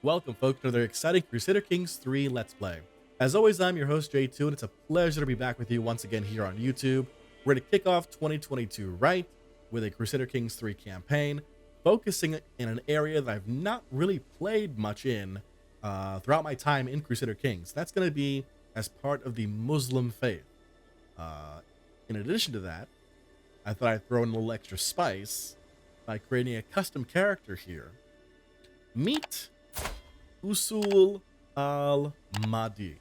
Welcome, folks, to another exciting Crusader Kings 3 Let's Play. As always, I'm your host, J2, and it's a pleasure to be back with you once again here on YouTube. We're going to kick off 2022 right with a Crusader Kings 3 campaign, focusing in an area that I've not really played much in throughout my time in Crusader Kings. That's going to be as part of the Muslim faith. In addition to that, I thought I'd throw in a little extra spice by creating a custom character here. Meet Usul al-Mahdi.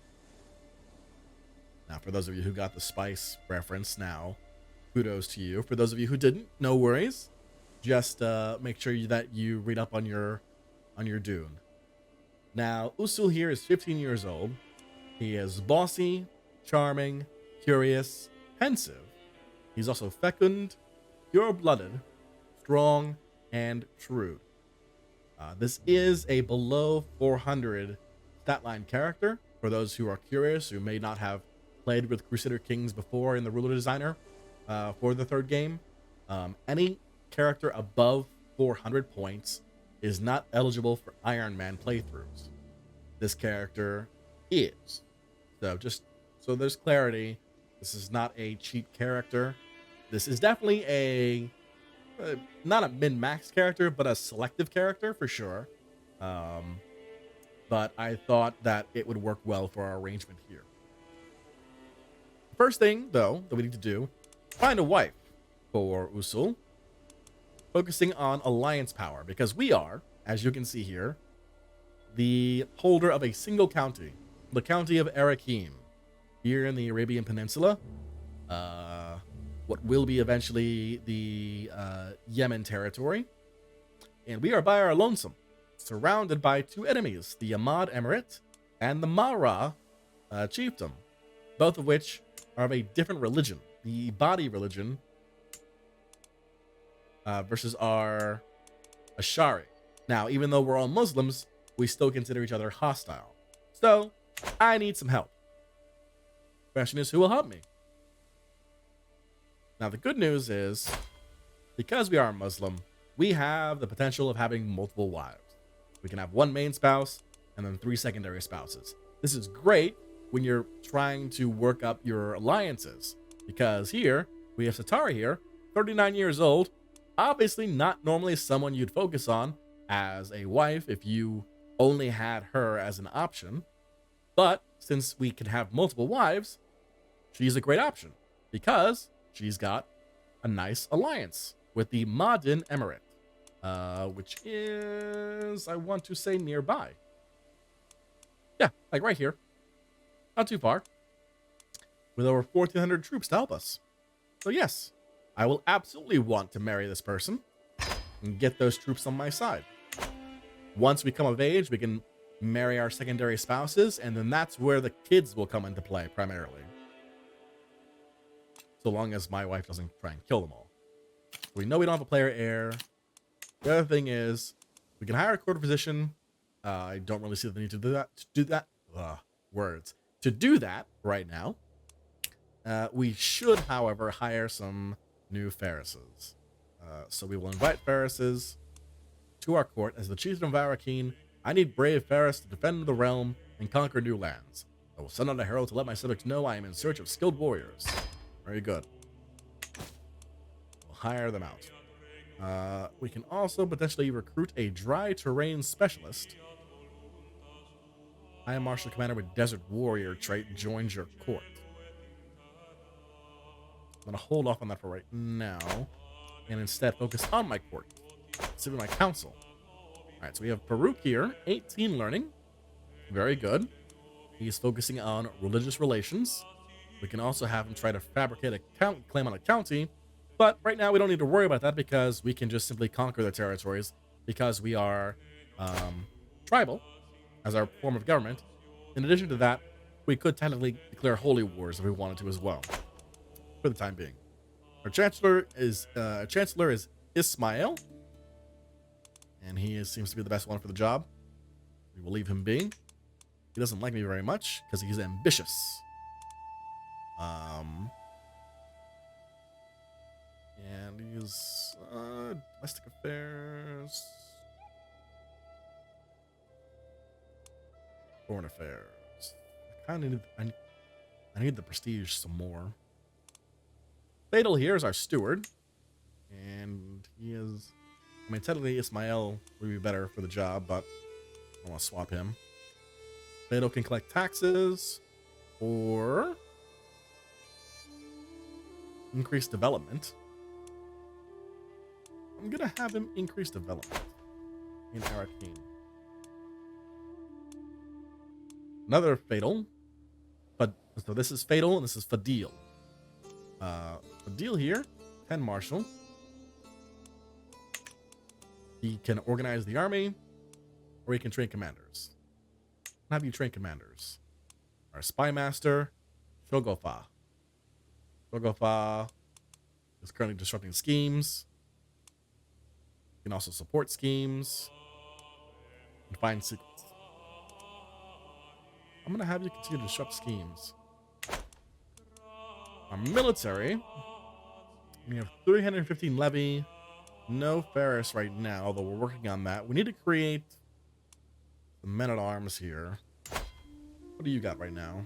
Now, for those of you who got the spice reference now, kudos to you. For those of you who didn't, no worries. Just make sure that you read up on your Dune. Now, Usul here is 15 years old. He is bossy, charming, curious, pensive. He's also fecund, pure-blooded, strong, and shrewd. This is a below 400 stat line character. For those who are curious, who may not have played with Crusader Kings before in the ruler designer for the third game, any character above 400 points is not eligible for Iron Man playthroughs. This character is. So just so there's clarity, this is not a cheat character. This is definitely not a min-max character, but a selective character for sure. But I thought that it would work well for our arrangement here. First thing, though, that we need to do, find a wife for Usul, focusing on alliance power, because we are, as you can see here, the holder of a single county, the county of Arakim, here in the Arabian Peninsula. What will be eventually the Yemen territory. And we are by our lonesome, surrounded by two enemies, the Ahmad Emirate and the Mara chiefdom, both of which are of a different religion. The Badi religion versus our Ashari. Now, even though we're all Muslims, we still consider each other hostile. So, I need some help. Question is, who will help me? Now, the good news is, because we are Muslim, we have the potential of having multiple wives. We can have one main spouse and then 3 secondary spouses. This is great when you're trying to work up your alliances, because here, we have Satara here, 39 years old, obviously not normally someone you'd focus on as a wife if you only had her as an option. But since we can have multiple wives, she's a great option, because she's got a nice alliance with the Ma'din Emirate, which is, I want to say, nearby. Yeah, like right here. Not too far. With over 1,400 troops to help us. So yes, I will absolutely want to marry this person and get those troops on my side. Once we come of age, we can marry our secondary spouses, and then that's where the kids will come into play primarily. So long as my wife doesn't try and kill them all. We know we don't have a player heir. The other thing is, we can hire a quarter position. I don't really see the need to do that. To do that right now. We should, however, hire some new Pharises. So we will invite Pharises to our court. As the chieftain of Arakim, I need brave Pharis to defend the realm and conquer new lands. I will send out a herald to let my subjects know I am in search of skilled warriors. Very good. We'll hire them out. We can also potentially recruit a dry terrain specialist. High Martial Commander with Desert Warrior trait joins your court. I'm going to hold off on that for right now, and instead focus on my court, specifically my council. Alright, so we have Farouk here, 18 learning. Very good. He's focusing on religious relations. We can also have him try to fabricate a claim on a county, but right now we don't need to worry about that because we can just simply conquer the territories because we are tribal as our form of government. In addition to that, we could technically declare holy wars if we wanted to as well, for the time being. Our chancellor is Ismail, and he seems to be the best one for the job. We will leave him be. He doesn't like me very much because he's ambitious. And he's domestic affairs. Foreign affairs. I kind of need, I need the prestige some more. Fatal here is our steward. And he is... I mean, technically Ismail would be better for the job, but I want to swap him. Fatal can collect taxes or increase development. I'm going to have him increase development in Arabian. Another Fatal. But so this is Fatal and this is Fadil. Fadil here, 10 Marshal. He can organize the army, or he can train commanders. I'll have you train commanders. Our spy master, Shogofa. Shogofa is currently disrupting schemes. He can also support schemes and find secrets. I'm going to have you continue to disrupt schemes. Our military, we have 315 levy. No Ferris right now, although we're working on that. We need to create the men-at-arms here. What do you got right now?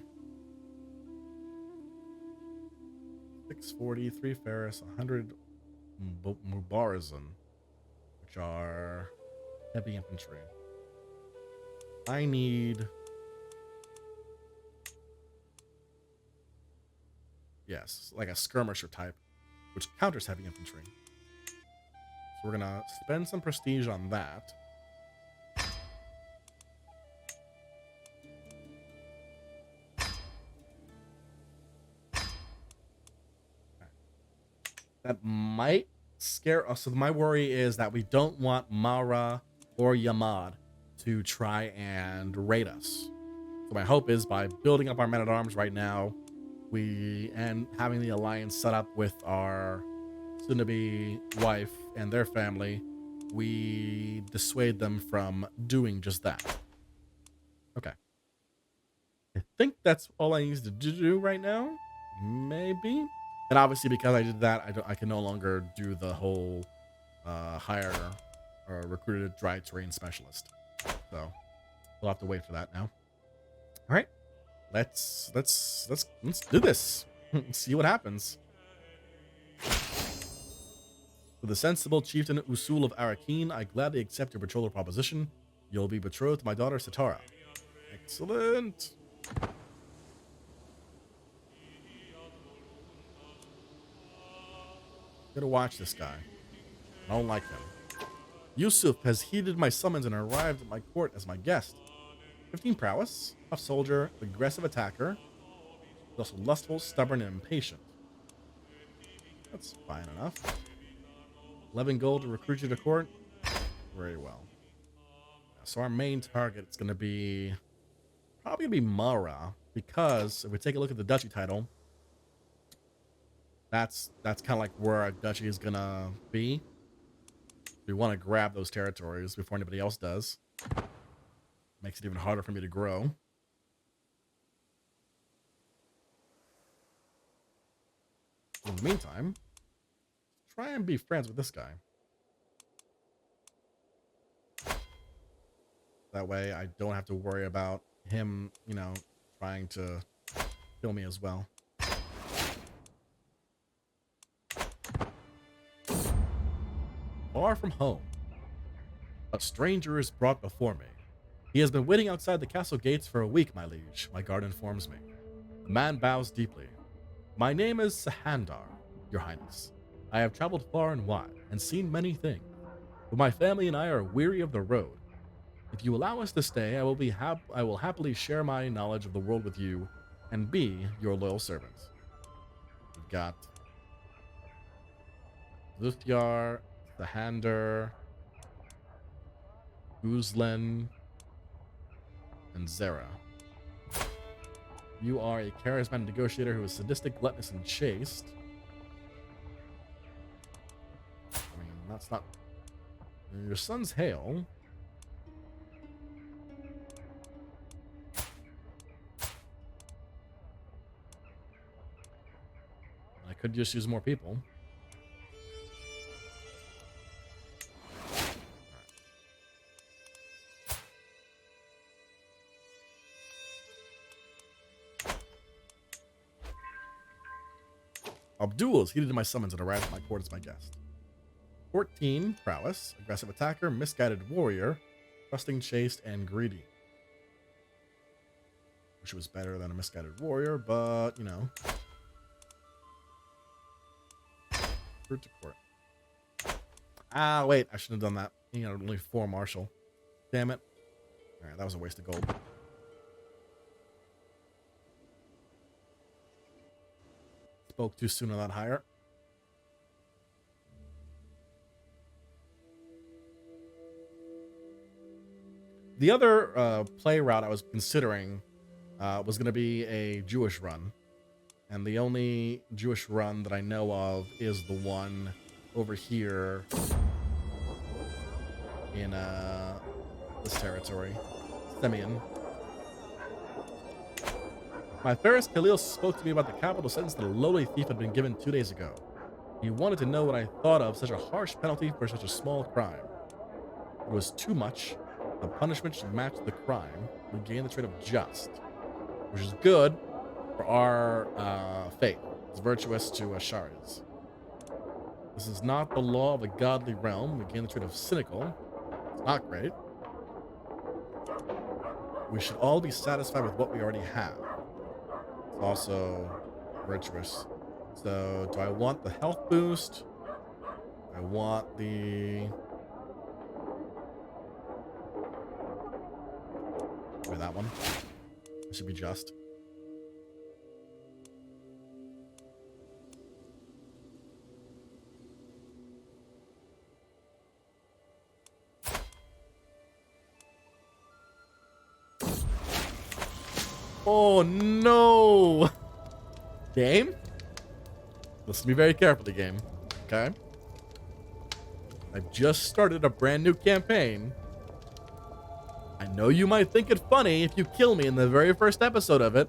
640, 3 Ferris, 100 Mubarazan, which are heavy infantry. I need... Yes, like a skirmisher type, which counters heavy infantry. So we're gonna spend some prestige on that. Okay. That might scare us. So my worry is that we don't want Mara or Yamad to try and raid us. So my hope is by building up our men-at-arms right now, and having the alliance set up with our soon-to-be wife and their family, we dissuade them from doing just that. Okay. I think that's all I need to do right now. Maybe. And obviously, because I did that, I can no longer do the whole hire or recruited dry terrain specialist. So we'll have to wait for that now. All right. Let's do this. See what happens. For the sensible chieftain Usul of Arakin, I gladly accept your betrothal proposition. You'll be betrothed to my daughter Satara. Excellent. Gotta watch this guy. I don't like him. Yusuf has heeded my summons and arrived at my court as my guest. 15 prowess, tough soldier, aggressive attacker, also lustful, stubborn, and impatient. That's fine enough. 11 gold to recruit you to court. Very well. So our main target is going to be probably going to be Mara, because if we take a look at the duchy title, that's kind of like where our duchy is going to be. We want to grab those territories before anybody else does. Makes it even harder for me to grow. In the meantime, try and be friends with this guy. That way I don't have to worry about him, you know, trying to kill me as well. Far from home, a stranger is brought before me. He has been waiting outside the castle gates for a week, my liege, my guard informs me. The man bows deeply. My name is Sahandar, your highness. I have traveled far and wide and seen many things, but my family and I are weary of the road. If you allow us to stay, I will happily share my knowledge of the world with you and be your loyal servant. We've got Luthyar, Sahandar, Guzlen, and Zera. You are a charismatic negotiator who is sadistic, gluttonous, and chaste. I mean, that's not... Your son's Hale. I could just use more people. Abdul is heated in my summons and arrives at my court as my guest. 14 prowess, aggressive attacker, misguided warrior, trusting, chaste, and greedy. Wish it was better than a misguided warrior, but you know. Route to court. Ah, wait, I shouldn't have done that. You know, only 4 martial. Damn it. Alright, that was a waste of gold. Spoke too soon on that hire. The other play route I was considering was going to be a Jewish run. And the only Jewish run that I know of is the one over here in this territory. Simeon. My Ferris Khalil spoke to me about the capital sentence that a lowly thief had been given 2 days ago. He wanted to know what I thought of such a harsh penalty for such a small crime. It was too much. The punishment should match the crime. We gain the trait of just, which is good for our faith. It's virtuous to Ashari's. This is not the law of a godly realm. We gain the trait of cynical. It's not great. We should all be satisfied with what we already have. It's also virtuous. So, do I want the health boost? I want the... Wait, that one. It should be just. Oh no! Game? Listen to me very carefully, game. Okay? I've just started a brand new campaign. I know you might think it funny if you kill me in the very first episode of it.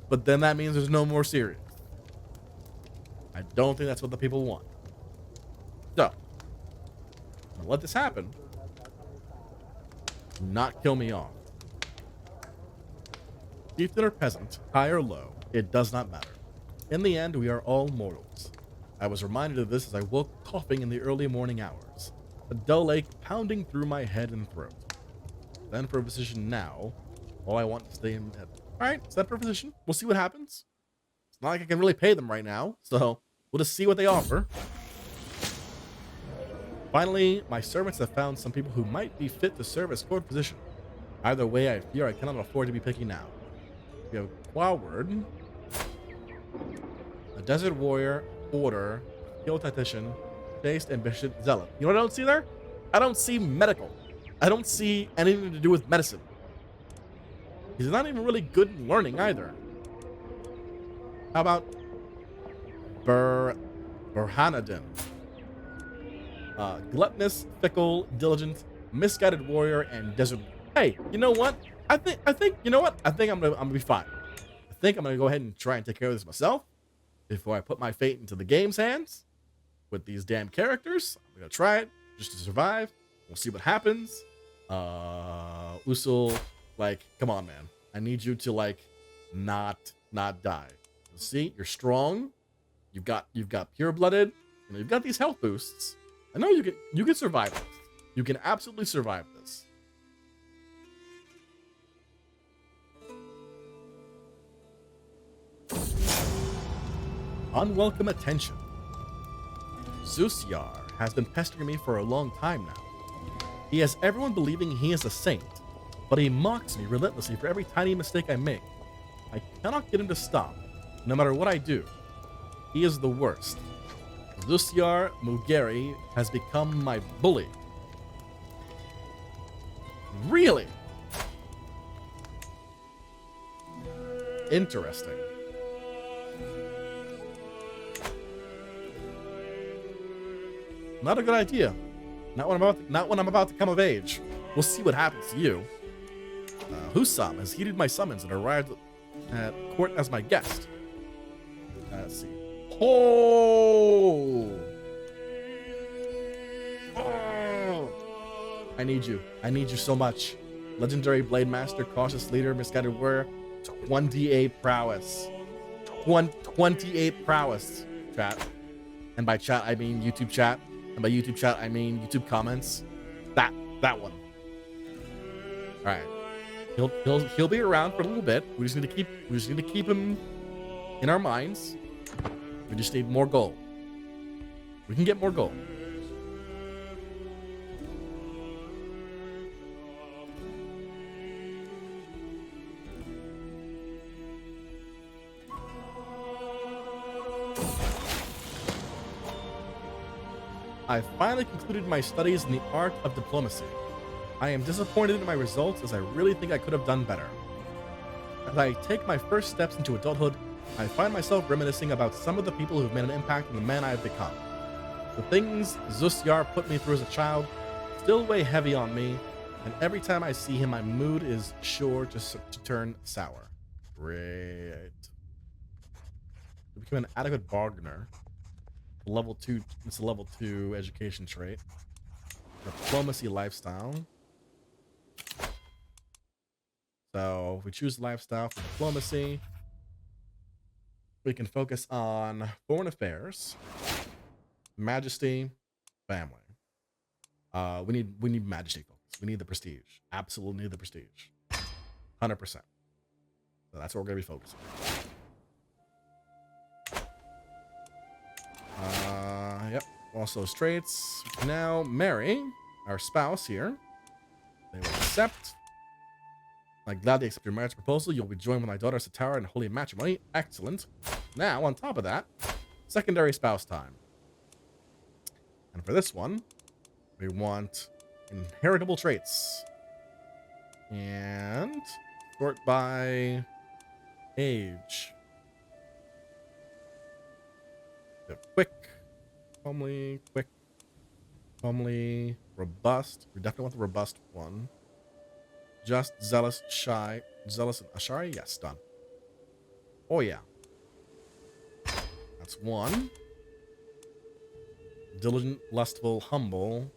But then that means there's no more series. I don't think that's what the people want. So, I'm gonna let this happen. Do not kill me off. Chieftain or peasant, high or low, it does not matter. In the end, we are all mortals. I was reminded of this as I woke coughing in the early morning hours. A dull ache pounding through my head and throat. Then for a position now. All I want to stay in bed. Alright, set for a position. We'll see what happens. It's not like I can really pay them right now, so we'll just see what they offer. Finally, my servants have found some people who might be fit to serve as court position. Either way, I fear I cannot afford to be picky now. We have Quaward, a desert warrior, order, skill tactician, taste, ambition, zealot. You know what I don't see there? I don't see medical. I don't see anything to do with medicine. He's not even really good in learning either. How about Burhanuddin? Gluttonous, fickle, diligent, misguided warrior, and desert. Hey, you know what? I think you know what? I think I'm gonna be fine. I think I'm gonna go ahead and try and take care of this myself before I put my fate into the game's hands with these damn characters. I'm gonna try it just to survive. We'll see what happens. Usul, like, come on, man. I need you to like not die. See, you're strong. You've got pure-blooded. You know, you've got these health boosts. I know you can survive this. You can absolutely survive this. Unwelcome attention. Zusyar has been pestering me for a long time now. He has everyone believing he is a saint, but he mocks me relentlessly for every tiny mistake I make. I cannot get him to stop, no matter what I do. He is the worst. Zusyar Mugeri has become my bully. Really? Interesting. Not a good idea. Not when I'm about to come of age. We'll see what happens to you. Hussam has heeded my summons and arrived at court as my guest. Let's see. Oh! I need you. I need you so much. Legendary Blade Master, Cautious Leader, Misguided Warrior, 28 prowess. 28 prowess, chat. And by chat, I mean YouTube chat. And by YouTube chat, I mean YouTube comments. That one. All right. He'll be around for a little bit. We just need to keep him in our minds. We just need more gold. We can get more gold. I finally concluded my studies in the art of diplomacy. I am disappointed in my results as I really think I could have done better. As I take my first steps into adulthood, I find myself reminiscing about some of the people who've made an impact on the man I have become. The things Zusyar put me through as a child still weigh heavy on me, and every time I see him, my mood is sure to turn sour. Great. To become an adequate bargainer. Level 2, it's a level 2 education trait. Diplomacy lifestyle. So if we choose lifestyle for diplomacy, we can focus on foreign affairs, majesty, family. We need majesty focus. We need the prestige. Absolutely need the prestige. 100%. So that's what we're gonna be focusing on. Yep. Also traits. We can now marry our spouse here. They will accept. I gladly accept your marriage proposal. You'll be joined with my daughter Satara in holy matrimony. Excellent. Now, on top of that, secondary spouse time. And for this one, we want inheritable traits. And sort by age. Quick, homely, robust. We definitely want the robust one. Just, zealous, shy, zealous, and Ashari? Yes, done. Oh, yeah. That's one. Diligent, lustful, humble.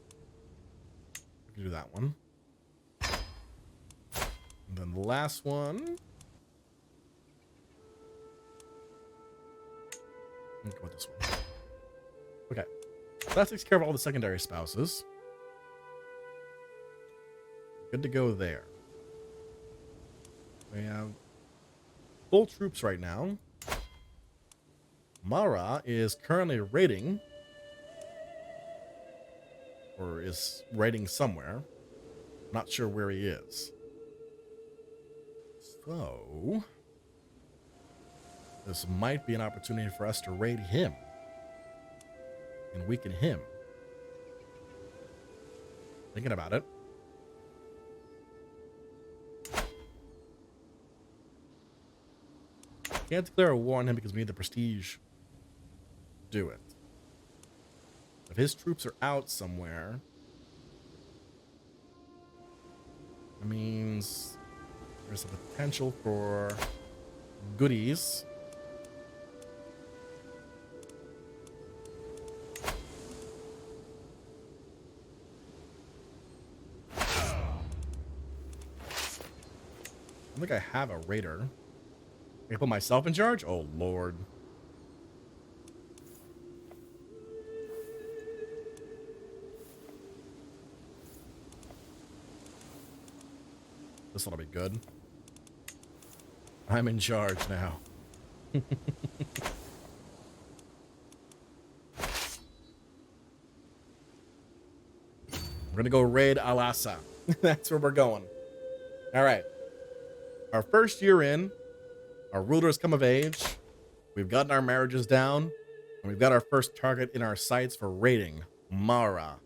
We can do that one. And then the last one. Let's go with this one. Okay. So that takes care of all the secondary spouses. Good to go there. We have full troops right now. Mara is currently raiding. Or is raiding somewhere. Not sure where he is. So this might be an opportunity for us to raid him. And weaken him. Thinking about it. Can't declare a war on him because we need the prestige. Do it. If his troops are out somewhere, it means there's a potential for goodies. I think I have a raider. Can I put myself in charge? Oh, Lord. This ought to be good. I'm in charge now. We're gonna go raid Al-Asa. That's where we're going. All right. Our first year in, our rulers come of age. We've gotten our marriages down. And we've got our first target in our sights for raiding, Mara,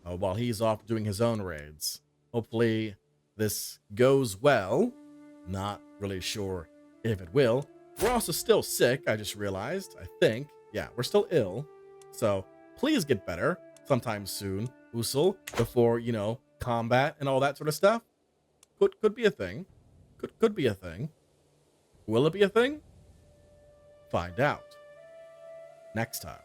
while he's off doing his own raids. Hopefully this goes well. Not really sure if it will. We're also still sick, I just realized. I think. Yeah, we're still ill. So please get better sometime soon, Usul, before, you know, combat and all that sort of stuff. Could be a thing. Could be a thing. Will it be a thing? Find out next time.